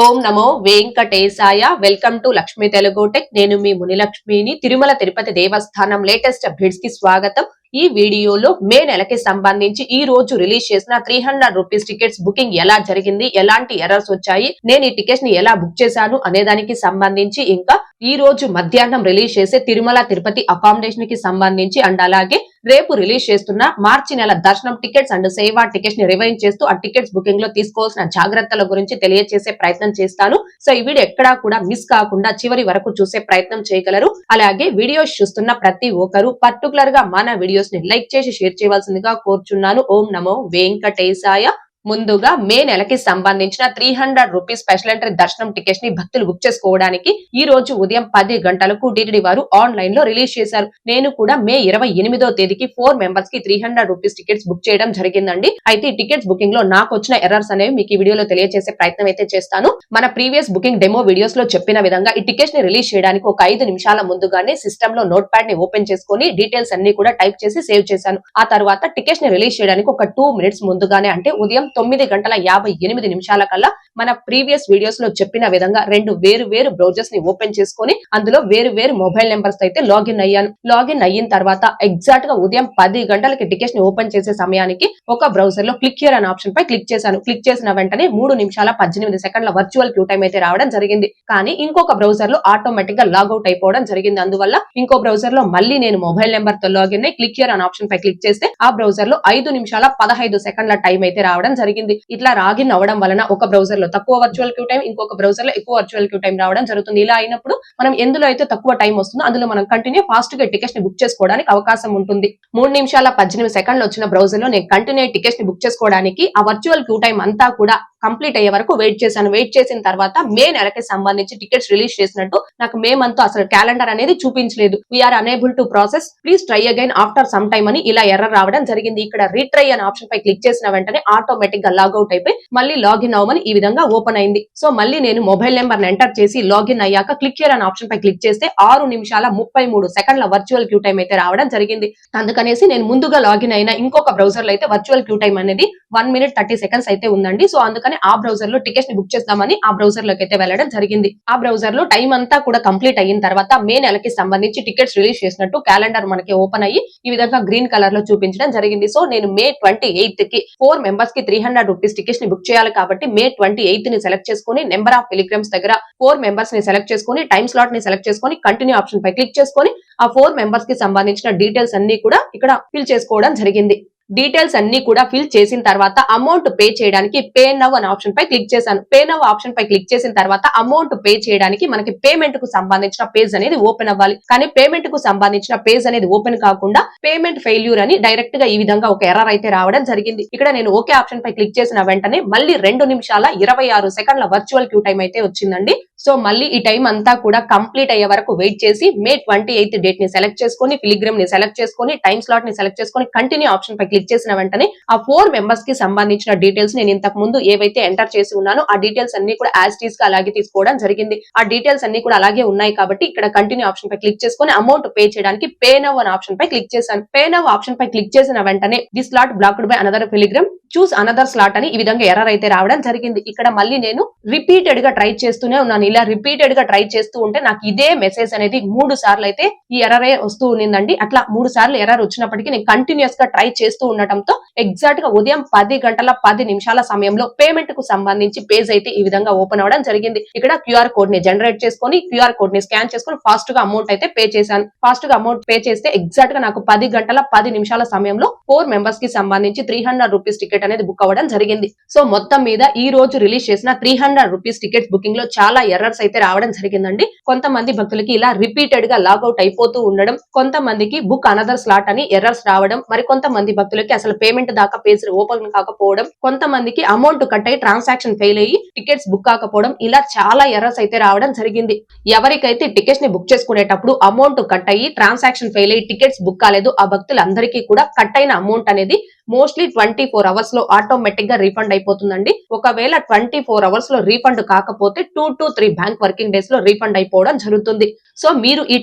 Om Namo Venkatesaya. Welcome to Lakshmi Telugu tech. నేను మీ మునిలక్ష్మిని. తిరుమల తిరుపతి దేవస్థానం latest updates కి స్వాగతం. ఈ వీడియోలో మే నెలకి సంబంధించి ఈ రోజు రిలీజ్ చేసిన 300 రూపీస్ టికెట్స్ బుకింగ్ ఎలా జరిగింది, ఎలాంటి ఎర్రర్స్ వచ్చాయి, నేను ఈ టికెట్స్ ని ఎలా బుక్ చేశాను అనే దానికి సంబంధించి, ఇంకా ఈ రోజు మధ్యాహ్నం రిలీజ్ చేసే తిరుమల తిరుపతి అకామిడేషన్ కి సంబంధించి అండ్ అలాగే రేపు రిలీజ్ చేస్తున్న మార్చి నెల దర్శనం టికెట్స్ అండ్ సేవా టికెట్స్ ని రివైండ్ చేస్తూ ఆ టికెట్స్ బుకింగ్ లో తీసుకోవాల్సిన జాగ్రత్తల గురించి తెలియజేసే ప్రయత్నం చేస్తాను. సో ఈ వీడియో ఎక్కడా కూడా మిస్ కాకుండా చివరి వరకు చూసే ప్రయత్నం చేయగలరు. అలాగే వీడియోస్ చూస్తున్న ప్రతి ఒక్కరు పర్టికులర్ గా మన వీడియోస్ ని లైక్ చేసి షేర్ చేయవలసిందిగా కోరుచున్నాను. ఓం నమో వెంకటేశాయ. ముందుగా మే నెలకి సంబంధించిన 300 రూపీస్ స్పెషల్ ఎంట్రీ దర్శనం టికెట్స్ ని భక్తులు బుక్ చేసుకోవడానికి ఈ రోజు ఉదయం 10 గంటలకు టీటీడీ వారు ఆన్లైన్ లో రిలీజ్ చేశారు. నేను కూడా మే 28వ తేదీకి 4 మెంబర్స్ కి 300 రూపీస్ టికెట్స్ బుక్ చేయడం జరిగిందండి. అయితే ఈ టికెట్స్ బుకింగ్ లో నాకు వచ్చిన ఎర్రర్స్ అనేవి మీకు ఈ వీడియోలో తెలియజేసే ప్రయత్నం అయితే చేస్తాను. మన ప్రీవియస్ బుకింగ్ డెమో వీడియోస్ లో చెప్పిన విధంగా ఈ టికెట్స్ ని రిలీజ్ చేయడానికి ఒక 5 నిమిషాల ముందుగానే సిస్టమ్ లో నోట్ ప్యాడ్ ని ఓపెన్ చేసుకుని డీటెయిల్స్ అన్ని కూడా టైప్ చేసి సేవ్ చేశాను. ఆ తర్వాత టికెట్స్ ని రిలీజ్ చేయడానికి ఒక 2 మినిట్స్ ముందుగానే, అంటే ఉదయం 9:58 కల్లా మన ప్రీవియస్ వీడియోస్ లో చెప్పిన విధంగా 2 వేరు బ్రౌజర్స్ ని ఓపెన్ చేసుకుని అందులో వేరు మొబైల్ నెంబర్స్ అయితే లాగిన్ అయ్యాను. లాగిన్ అయిన తర్వాత ఎగ్జాక్ట్ గా ఉదయం 10 గంటలకి టికెట్స్ ని ఓపెన్ చేసే సమయానికి ఒక బ్రౌజర్ లో క్లిక్ హియర్ అనే ఆప్షన్ పై క్లిక్ చేశాను. క్లిక్ చేసిన వెంటనే 3:18 వర్చువల్ క్యూ టైం అయితే రావడం జరిగింది. కానీ ఇంకొక బ్రౌజర్ లో ఆటోమేటిక్ గా లాగౌట్ అయిపోవడం జరిగింది. అందువల్ల ఇంకో బ్రౌజర్ లో మళ్ళీ నేను మొబైల్ నెంబర్ తో లాగిన్ అయ్యి క్లిక్ హియర్ అనే ఆప్షన్ పై క్లిక్ చేస్తే ఆ బ్రౌజర్ లో 5:15 టైం అయితే రావడం జరిగింది. ఇట్లా లాగిన్ అవ్వడం వలన ఒక బ్రౌజర్ లో తక్కువ వర్చువల్ క్యూ టైం, ఇంకొక బ్రౌజర్ లో ఎక్కువ వర్చువల్ క్యూ టైం రావడం జరుగుతుంది. ఇలా అయినప్పుడు మనం ఎందులో అయితే తక్కువ టైం వస్తుందో అందులో మనం కంటిన్యూ ఫాస్ట్ గా టికెట్స్ ని బుక్ చేసుకోవడానికి అవకాశం ఉంటుంది. 3:18 వచ్చిన బ్రౌజర్ లో నేను కంటిన్యూ టికెట్స్ ని బుక్ చేసుకోవడానికి ఆ వర్చువల్ క్యూ టైం అంతా కూడా కంప్లీట్ అయ్యే వరకు వెయిట్ చేశాను. వెయిట్ చేసిన తర్వాత మే నెలకి సంబంధించి టికెట్స్ రిలీజ్ చేసినట్టు నాకు మే మంత్ అసలు క్యాలెండర్ అనేది చూపించలేదు. We're unable to process, please try again after some time అని ఇలా ఎర్రర్ రావడం జరిగింది. ఇక్కడ రీట్రై అనే ఆప్షన్ పై క్లిక్ చేసిన వెంటనే ఆటోమేటిక్ గా లాగౌట్ అయిపోయి మళ్ళీ లాగిన్ అవ్వమని ఈ విధంగా ఓపెన్ అయింది. సో మళ్ళీ నేను మొబైల్ నెంబర్ ఎంటర్ చేసి లాగిన్ అయ్యాక క్లిక్ హియర్ అనే ఆప్షన్ పై క్లిక్ చేస్తే 6:33 వర్చువల్ క్యూ టైం అయితే రావడం జరిగింది. అందుకనేసి నేను ముందుగా లాగిన్ అయిన ఇంకొక బ్రౌజర్ లో అయితే వర్చువల్ క్యూ టైం అనేది 1:30 అయితే ఉందండి. సో అందుకని ఆ బ్రౌజర్ లో టికెట్స్ ని బుక్ చేద్దామని ఆ బ్రౌజర్ లోకి అయితే వెళ్ళడం జరిగింది. ఆ బ్రౌజర్ లో టైం అంతా కూడా కంప్లీట్ అయిన తర్వాత మే నెలకి సంబంధించి టికెట్స్ రిలీజ్ చేసినట్టు క్యాలెండర్ మనకి ఓపెన్ అయ్యి ఈ విధంగా గ్రీన్ కలర్ లో చూపించడం జరిగింది. సో నేను మే 28 కి 4 మెంబర్స్ కి 300 రూపీస్ టికెట్స్ ని బుక్ చేయాలి కాబట్టి మే 28 ని సెలెక్ట్ చేసుకుని నెంబర్ ఆఫ్ పిలిగ్రిమ్స్ దగ్గర 4 మెంబర్స్ ని సెలెక్ట్ చేసుకుని టైం స్లాట్ ని సెలెక్ట్ చేసుకుని కంటిన్యూ ఆప్షన్ పై క్లిక్ చేసుకుని ఆ 4 మెంబర్స్ కి సంబంధించిన డీటెయిల్స్ అన్ని కూడా ఇక్కడ ఫిల్ చేసుకోవడం జరిగింది. డీటెయిల్స్ అన్ని కూడా ఫిల్ చేసిన తర్వాత అమౌంట్ పే చేయడానికి పే నవ్ అనే ఆప్షన్ పై క్లిక్ చేశాను. పే నవ్ ఆప్షన్ పై క్లిక్ చేసిన తర్వాత అమౌంట్ పే చేయడానికి మనకి పేమెంట్ కు సంబంధించిన పేజ్ అనేది ఓపెన్ అవ్వాలి. కానీ పేమెంట్ కు సంబంధించిన పేజ్ అనేది ఓపెన్ కాకుండా పేమెంట్ ఫెయిల్యూర్ అని డైరెక్ట్ గా ఈ విధంగా ఒక ఎర్రర్ అయితే రావడం జరిగింది. ఇక్కడ నేను ఓకే ఆప్షన్ పై క్లిక్ చేసిన వెంటనే మళ్ళీ 2:26 వర్చువల్ క్యూ టైం అయితే వచ్చిందండి. సో మళ్ళీ ఈ టైం అంతా కూడా కంప్లీట్ అయ్యే వరకు వెయిట్ చేసి మే 28 డేట్ ని సెలెక్ట్ చేసుకుని పిలిగ్రిమ్ ని సెలెక్ట్ చేసుకుని టైం స్లాట్ ని సెలెక్ట్ చేసుకుని కంటిన్యూ ఆప్షన్ పై క్లిక్ చేసిన వెంటనే ఆ 4 మెంబర్స్ కి సంబంధించిన డీటెయిల్స్ నేను ఇంతకు ముందు ఏవైతే ఎంటర్ చేసి ఉన్నానో ఆ డీటెయిల్స్ అన్ని కూడా యాజ్ టీస్ గా అలాగే తీసుకోవడం జరిగింది. ఆ డీటెయిల్స్ అన్ని కూడా అలాగే ఉన్నాయి కాబట్టి ఇక్కడ కంటిన్యూ ఆప్షన్ పై క్లిక్ చేసుకుని అమౌంట్ పే చేయడానికి పే నవ్ అనే ఆప్షన్ పై క్లిక్ చేశాను. పే నవ్ ఆప్షన్ పై క్లిక్ చేసిన వెంటనే the slot blocked by another pilgrim, choose another slot అని ఈ విధంగా ఎర్రర్ అయితే రావడం జరిగింది. ఇక్కడ మళ్ళీ నేను రిపీటెడ్ గా ట్రై చేస్తూనే ఉన్నాను. ఇలా రిపీటెడ్ గా ట్రై చేస్తూ ఉంటే నాకు ఇదే మెసేజ్ అనేది 3 సార్లు అయితే ఈ ఎర్రర్ వస్తూ ఉన్నిందండి. అట్లా 3 సార్లు ఎర్రర్ వచ్చినప్పటికీ నేను కంటిన్యూస్ గా ట్రై చేస్తూ ఉండటంతో ఎగ్జాక్ట్ గా ఉదయం 10:10 సమయంలో పేమెంట్ కు సంబంధించి పేజ్ అయితే ఈ విధంగా ఓపెన్ అవ్వడం జరిగింది. ఇక్కడ క్యూఆర్ కోడ్ ని జనరేట్ చేసుకుని క్యూఆర్ కోడ్ ని స్కాన్ చేసుకుని ఫాస్ట్ గా అమౌంట్ అయితే పే చేశాను. ఫాస్ట్ గా అమౌంట్ పే చేస్తే ఎగ్జాక్ట్ గా నాకు 10:10 సమయంలో 4 మెంబర్స్ కి సంబంధించి 300 రూపీస్ టికెట్ అనేది బుక్ అవ్వడం జరిగింది. సో మొత్తం మీద ఈ రోజు రిలీజ్ చేసిన 300 రూపీస్ టికెట్స్ బుకింగ్ లో చాలా ఎర్రర్స్ అయితే రావడం జరిగిందండి. కొంతమంది భక్తులకి ఇలా రిపీటెడ్ గా లాగౌట్ అయిపోతూ ఉండడం, కొంతమందికి బుక్ అనదర్ స్లాట్ అని ఎర్రర్స్ రావడం, మరి కొంతమంది భక్తులకి అసలు పేమెంట్ దాకా పేజ్ ఓపెన్ కాకపోవడం, కొంతమందికి అమౌంట్ కట్ అయ్యి ట్రాన్సాక్షన్ ఫెయిల్ అయ్యి టికెట్స్ బుక్ కాకపోవడం, ఇలా చాలా ఎర్రర్స్ అయితే రావడం జరిగింది. ఎవరికైతే టికెట్స్ ని బుక్ చేసుకునేటప్పుడు అమౌంట్ కట్ అయ్యి ట్రాన్సాక్షన్ ఫెయిల్ అయ్యి టికెట్స్ బుక్ కాలేదు, ఆ భక్తులందరికీ కూడా కట్ అయిన అమౌంట్ అనేది మోస్ట్లీ 24 అవర్స్ లో ఆటోమేటిక్ గా రీఫండ్ అయిపోతుందండి. ఒకవేళ 24 అవర్స్ లో రీఫండ్ కాకపోతే 2 to 3 బ్యాంక్ వర్కింగ్ డేస్ లో రీఫండ్ అయిపోవడం జరుగుతుంది. సో మీరు ఈ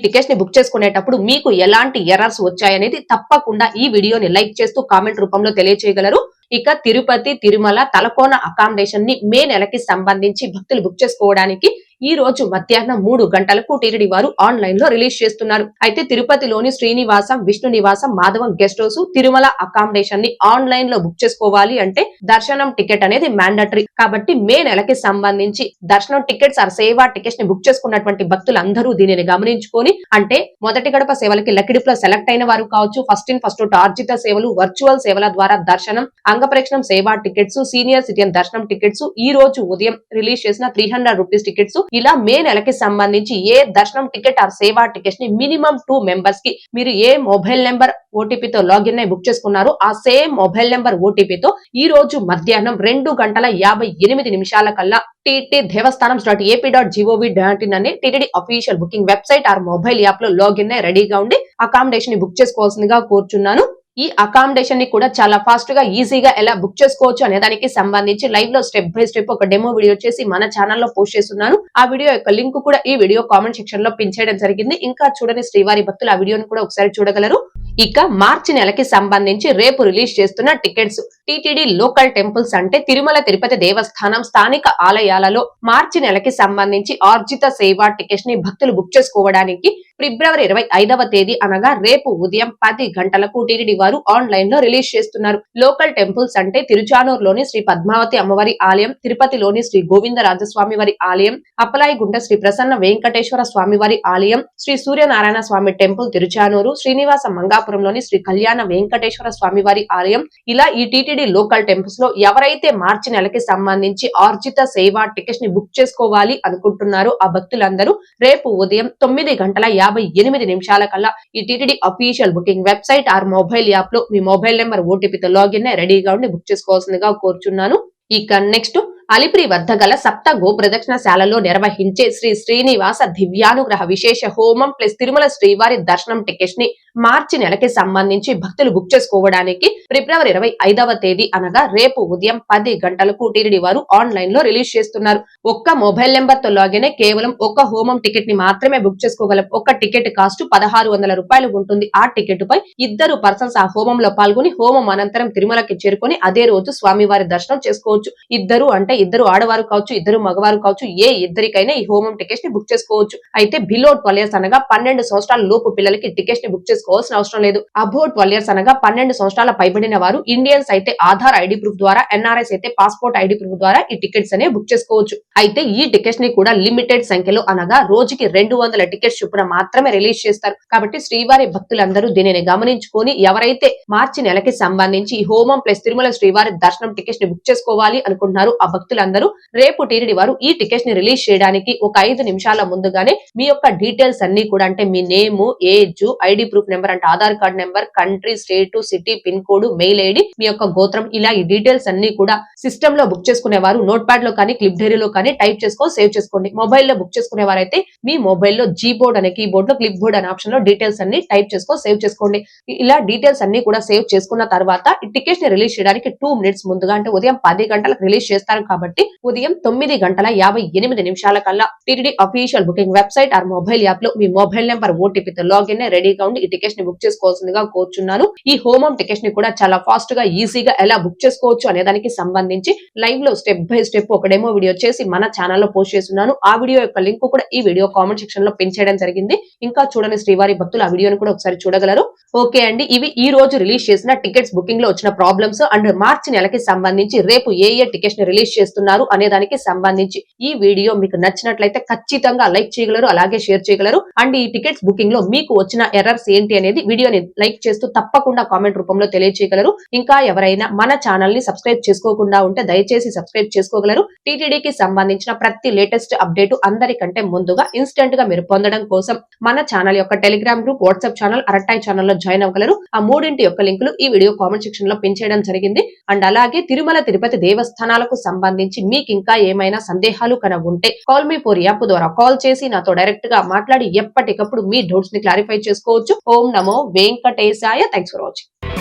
టికెట్స్ ని బుక్ చేసుకునేటప్పుడు మీకు ఎలాంటి ఎర్రర్స్ వచ్చాయనేది తప్పకుండా ఈ వీడియోని లైక్ చేస్తూ కామెంట్ రూపంలో తెలియజేయగలరు. ఇక తిరుపతి, తిరుమల, తలకోన అకామిడేషన్ ని మే నెలకి సంబంధించి భక్తులు బుక్ చేసుకోవడానికి ఈ రోజు మధ్యాహ్నం 3 గంటలకు టీటీడీ వారు ఆన్లైన్ లో రిలీజ్ చేస్తున్నారు. అయితే తిరుపతిలోని శ్రీనివాసం, విష్ణు నివాసం, Madhavam guest house, Tirumala accommodation ని ఆన్లైన్ లో బుక్ చేసుకోవాలి అంటే దర్శనం టికెట్ అనేది మ్యాండటరీ. కాబట్టి మే నెలకి సంబంధించి దర్శనం టికెట్స్ ఆర్ సేవా టికెట్స్ ని బుక్ చేసుకున్నటువంటి భక్తులందరూ దీనిని గమనించుకొని, అంటే మొదటి గడప సేవలకి లక్కిడిపులో సెలెక్ట్ అయిన వారు కావచ్చు, ఫస్ట్ ఇన్ ఫస్ట్ అవుట్ ఆర్జిత సేవలు, వర్చువల్ సేవల ద్వారా దర్శనం, అంగప్రక్షణం సేవా టికెట్స్, సీనియర్ సిటిజన్ దర్శనం టికెట్స్, ఈ రోజు ఉదయం రిలీజ్ చేసిన 300 రూపీస్ టికెట్స్, ఇలా మే నెలకి సంబంధించి ఏ దర్శనం టికెట్ ఆర్ సేవా టికెట్స్ ని మినిమం 2 మెంబర్స్ కి మీరు ఏ మొబైల్ నెంబర్ ఓటీపీతో లాగిన్ అయి బుక్ చేసుకున్నారు ఆ సేమ్ మొబైల్ నెంబర్ ఓటీపీతో ఈ రోజు మధ్యాహ్నం 2:58 కల్లా టీటీ దేవస్థానం.ap.gov.in అనే TTD official booking website or mobile app లో లాగిన్ అయి రెడీగా ఉండి అకామిడేషన్ ని బుక్ చేసుకోవాల్సిందిగా కోరుచున్నాను. ఈ అకామిడేషన్ ని కూడా చాలా ఫాస్ట్ గా ఈజీగా ఎలా బుక్ చేసుకోవచ్చు అనే దానికి సంబంధించి లైవ్ లో స్టెప్ బై స్టెప్ ఒక డెమో వీడియో చేసి మన ఛానల్లో పోస్ట్ చేస్తున్నాను. ఆ వీడియో యొక్క లింక్ కూడా ఈ వీడియో కామెంట్ సెక్షన్ లో పిన్ చేయడం జరిగింది. ఇంకా చూడని శ్రీవారి భక్తులు ఆ వీడియోని కూడా ఒకసారి చూడగలరు. ఇక మార్చి నెలకి సంబంధించి రేపు రిలీజ్ చేస్తున్న టికెట్స్ టీటీడీ లోకల్ టెంపుల్స్ అంటే తిరుమల తిరుపతి దేవస్థానం స్థానిక ఆలయాలలో మార్చి నెలకి సంబంధించి ఆర్జిత సేవా టికెట్స్ ని భక్తులు బుక్ చేసుకోవడానికి ఫిబ్రవరి 25వ తేదీ అనగా రేపు ఉదయం 10 గంటలకు టీటీడీ వారు ఆన్లైన్ లో రిలీజ్ చేస్తున్నారు. లోకల్ టెంపుల్స్ అంటే తిరుచానూరులోని శ్రీ పద్మావతి అమ్మవారి ఆలయం, తిరుపతిలోని శ్రీ గోవిందరాజస్వామి వారి ఆలయం, అప్పలాయిగుంట శ్రీ ప్రసన్న వెంకటేశ్వర స్వామి వారి ఆలయం, శ్రీ సూర్యనారాయణ స్వామి టెంపుల్ తిరుచానూరు, శ్రీనివాస మంగాపురంలోని శ్రీ కళ్యాణ వెంకటేశ్వర స్వామి వారి ఆలయం. ఇలా ఈ టీటీడీ లోకల్ టెంపుల్స్ లో ఎవరైతే మార్చి నెలకి సంబంధించి ఆర్జిత సేవా టికెట్స్ ని బుక్ చేసుకోవాలి అనుకుంటున్నారో ఆ భక్తులందరూ రేపు ఉదయం 9:58 కల్లా ఈ TTD official booking website or mobile app లో మీ మొబైల్ నెంబర్ ఓటీపీతో లాగిన్ అయి రెడీగా ఉండి బుక్ చేసుకోవాల్సిందిగా కోరుచున్నాను. ఇక నెక్స్ట్ అలిపిరి వద్ద గల సప్త గో ప్రదక్షిణశాలలో నిర్వహించే శ్రీ శ్రీనివాస దివ్యానుగ్రహ విశేష హోమం ప్లస్ తిరుమల శ్రీవారి దర్శనం టికెట్స్ ని మార్చి నెలకి సంబంధించి భక్తులు బుక్ చేసుకోవడానికి ఫిబ్రవరి 25వ తేదీ అనగా రేపు ఉదయం 10 గంటలకు టీటీడీ వారు ఆన్లైన్ లో రిలీజ్ చేస్తున్నారు. ఒక్క మొబైల్ నెంబర్ తో లాగిన్ కేవలం ఒక హోమం టికెట్ ని మాత్రమే బుక్ చేసుకోగలం. ఒక టికెట్ కాస్ట్ 1600 రూపాయలు ఉంటుంది. ఆ టికెట్ పై 2 పర్సన్స్ ఆ హోమంలో పాల్గొని హోమం అనంతరం తిరుమలకి చేరుకొని అదే రోజు స్వామివారి దర్శనం చేసుకోవచ్చు. ఇద్దరు అంటే ఇద్దరు ఆడవారు కావచ్చు, ఇద్దరు మగవారు కావచ్చు, ఏ ఇద్దరికైనా ఈ హోమం టికెట్స్ ని బుక్ చేసుకోవచ్చు. అయితే బిలో 12 ఇయర్స్ అనగా 12 సంవత్సరాల లోపు పిల్లలకి టికెట్స్ ని బుక్ చేసుకోవాల్సిన అవసరం లేదు. అబౌ 12 ఇయర్స్ అనగా 12 సంవత్సరాల పైబడిన వారు, ఇండియన్స్ అయితే ఆధార్ ఐడి ప్రూఫ్ ద్వారా, ఎన్ఆర్ఐస్ అయితే పాస్పోర్ట్ ఐడి ప్రూఫ్ ద్వారా ఈ టికెట్స్ అనేవి బుక్ చేసుకోవచ్చు. అయితే ఈ టికెట్స్ ని కూడా లిమిటెడ్ సంఖ్యలో అనగా రోజుకి 200 టికెట్స్ చొప్పున మాత్రమే రిలీజ్ చేస్తారు. కాబట్టి శ్రీవారి భక్తులందరూ దీనిని గమనించుకొని ఎవరైతే మార్చి నెలకి సంబంధించి ఈ హోమం ప్లస్ తిరుమల శ్రీవారి దర్శనం టికెట్స్ ని బుక్ చేసుకోవాలి అనుకుంటున్నారు ఆ భక్తులందరూ రేపు టీటీడీ వారు ఈ టికెట్స్ ని రిలీజ్ చేయడానికి ఒక 5 నిమిషాల ముందుగానే మీ యొక్క డీటెయిల్స్ అన్ని కూడా అంటే మీ name, age, ID proof number అంటే Aadhaar card number, country, state, city, pin code, mail ID, మీ యొక్క గోత్రం, ఇలా ఈ డీటెయిల్స్ అన్ని కూడా సిస్టమ్ లో బుక్ చేసుకునేవారు నోట్ ప్యాడ్ లో కానీ క్లిప్ డైరీలో కానీ టైప్ చేసుకొని సేవ్ చేసుకోండి. మొబైల్ లో బుక్ చేసుకునేవారైతే మీ మొబైల్ లో జీ బోర్డ్ అనే కీబోర్డ్ లో క్లిప్ బోర్డ్ అనే ఆప్షన్ లో డీటెయిల్స్ అన్ని టైప్ చేసుకొని సేవ్ చేసుకోండి. ఇలా డీటెయిల్స్ అన్ని కూడా సేవ్ చేసుకున్న తర్వాత ఈ టికెట్స్ ని రిలీజ్ చేయడానికి 2 మినిట్స్ ముందుగా అంటే ఉదయం 10 గంటలకు రిలీజ్ చేస్తారు కాబట్టి ఉదయం 9:58 కల్లా TTD official booking website or mobile app లో మీ మొబైల్ నెంబర్ ఓటీపీతో లాగిన్ అయి రెడీగా ఉండి ఈ టికెట్స్ ని బుక్ చేసుకోవాల్సిందిగా కోరుచున్నాను. ఈ హోమం టికెట్స్ ని కూడా చాలా ఫాస్ట్ గా ఈజీగా ఎలా బుక్ చేసుకోవచ్చు అనే దానికి సంబంధించి లైవ్ లో స్టెప్ బై స్టెప్ ఒక డెమో వీడియో చేసి మన ఛానల్లో పోస్ట్ చేస్తున్నాను. ఆ వీడియో యొక్క లింక్ కూడా ఈ వీడియో కామెంట్ సెక్షన్ లో పిన్ చేయడం జరిగింది. ఇంకా చూడని శ్రీవారి భక్తులు ఆ వీడియోని కూడా ఒకసారి చూడగలరు. ఓకే అండి, ఇవి ఈ రోజు రిలీజ్ చేసిన టికెట్స్ బుకింగ్ లో వచ్చిన ప్రాబ్లమ్స్ అండ్ మార్చి నెలకి సంబంధించి రేపు ఏ టికెట్స్ ని రిలీజ్ చేస్తున్నారు అనే దానికి సంబంధించి ఈ వీడియో మీకు నచ్చినట్లయితే ఖచ్చితంగా లైక్ చేయగలరు, అలాగే షేర్ చేయగలరు. అండ్ ఈ టికెట్స్ బుకింగ్ లో మీకు వచ్చిన ఎర్రర్స్ ఏంటి అనేది వీడియోని లైక్ చేస్తూ తప్పకుండా కామెంట్ రూపంలో తెలియజేయగలరు. ఇంకా ఎవరైనా మన ఛానల్ ని సబ్స్క్రైబ్ చేసుకోకుండా ఉంటే దయచేసి సబ్స్క్రైబ్ చేసుకోగలరు. టీటీడీకి సంబంధించిన ప్రతి లేటెస్ట్ అప్డేట్ అందరికంటే ముందుగా ఇన్స్టెంట్ గా మీరు పొందడం కోసం మన ఛానల్ యొక్క టెలిగ్రామ్ గ్రూప్, వాట్సాప్ ఛానల్, అరటాయ్ ఛానల్లో జాయిన్ అవ్వగలరు. ఆ మూడింటి యొక్క లింకులు ఈ వీడియో కామెంట్ సెక్షన్ లో పిన్ చేయడం జరిగింది. అండ్ అలాగే తిరుమల తిరుపతి దేవస్థానాలకు సంబంధించి మీకు ఇంకా ఏమైనా సందేహాలు కనుక ఉంటే కాల్ మీ ఫోర్ యాప్ ద్వారా కాల్ చేసి నాతో డైరెక్ట్ గా మాట్లాడి ఎప్పటికప్పుడు మీ డౌట్స్ ని క్లారిఫై చేసుకోవచ్చు. ఓం నమో వెంకటేశాయ. Thanks for watching.